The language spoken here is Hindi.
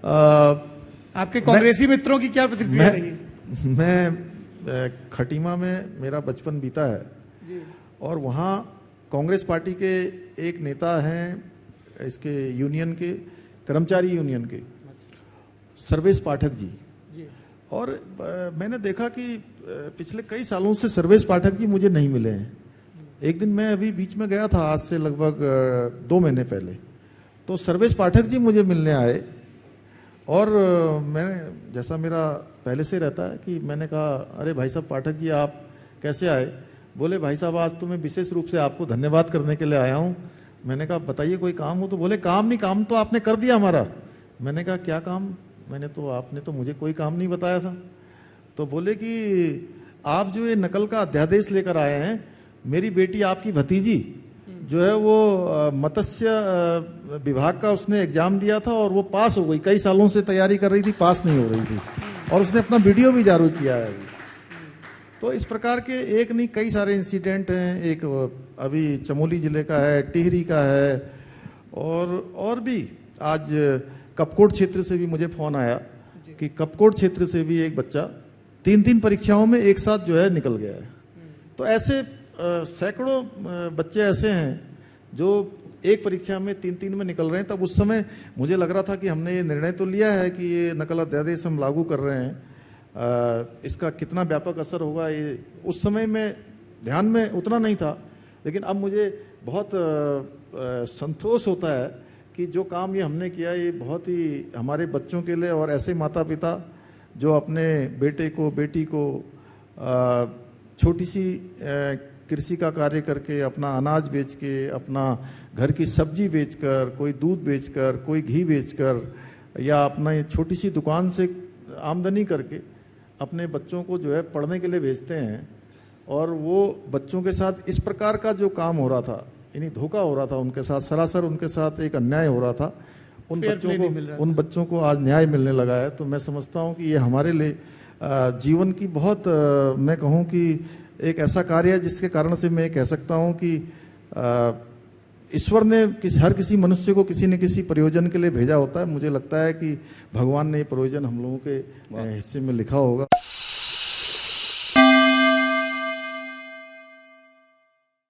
आपके कांग्रेसी मित्रों की क्या प्रतिक्रिया रही? मैं खटीमा में मेरा बचपन बीता है जी। और वहाँ कांग्रेस पार्टी के एक नेता हैं इसके यूनियन के, कर्मचारी यूनियन के, सर्वेश पाठक जी। और मैंने देखा कि पिछले कई सालों से सर्वेश पाठक जी मुझे नहीं मिले हैं। एक दिन मैं अभी बीच में गया था, आज से लगभग 2 महीने पहले, तो सर्वेश पाठक जी मुझे मिलने आए और मैं, जैसा मेरा पहले से रहता है कि मैंने कहा, अरे भाई साहब पाठक जी आप कैसे आए? बोले भाई साहब आज तो मैं विशेष रूप से आपको धन्यवाद करने के लिए आया हूँ। मैंने कहा बताइए कोई काम हो? तो बोले काम नहीं, काम तो आपने कर दिया हमारा। मैंने कहा क्या काम? आपने तो मुझे कोई काम नहीं बताया था। तो बोले कि आप जो ये नकल का अध्यादेश लेकर आए हैं, मेरी बेटी आपकी भतीजी जो है वो मत्स्य विभाग का उसने एग्जाम दिया था और वो पास हो गई। कई सालों से तैयारी कर रही थी, पास नहीं हो रही थी और उसने अपना वीडियो भी जारी किया है। तो इस प्रकार के एक नहीं कई सारे इंसिडेंट हैं। एक अभी चमोली जिले का है, टिहरी का है और भी आज कपकोट क्षेत्र से भी मुझे फोन आया कि कपकोट क्षेत्र से भी एक बच्चा 3 परीक्षाओं में एक साथ जो है निकल गया है। तो ऐसे सैकड़ों बच्चे ऐसे हैं जो एक परीक्षा में 3 में निकल रहे हैं। तब उस समय मुझे लग रहा था कि हमने ये निर्णय तो लिया है कि ये नकल अध्यादेश हम लागू कर रहे हैं, इसका कितना व्यापक असर होगा ये उस समय में ध्यान में उतना नहीं था। लेकिन अब मुझे बहुत संतोष होता है कि जो काम ये हमने किया ये बहुत ही हमारे बच्चों के लिए, और ऐसे माता पिता जो अपने बेटे को बेटी को छोटी सी कृषि का कार्य करके, अपना अनाज बेच के, अपना घर की सब्जी बेचकर, कोई दूध बेचकर, कोई घी बेचकर, या अपना छोटी सी दुकान से आमदनी करके अपने बच्चों को जो है पढ़ने के लिए भेजते हैं। और वो बच्चों के साथ इस प्रकार का जो काम हो रहा था, यानी धोखा हो रहा था उनके साथ, सरासर उनके साथ एक अन्याय हो रहा था, उन बच्चों को आज न्याय मिलने लगा है। तो मैं समझता हूँ कि ये हमारे लिए जीवन की बहुत मैं कहूँ कि एक ऐसा कार्य है जिसके कारण से मैं कह सकता हूँ कि ईश्वर ने हर किसी मनुष्य को किसी न किसी प्रयोजन के लिए भेजा होता है। मुझे लगता है कि भगवान ने ये प्रयोजन हम लोगों के हिस्से में लिखा होगा।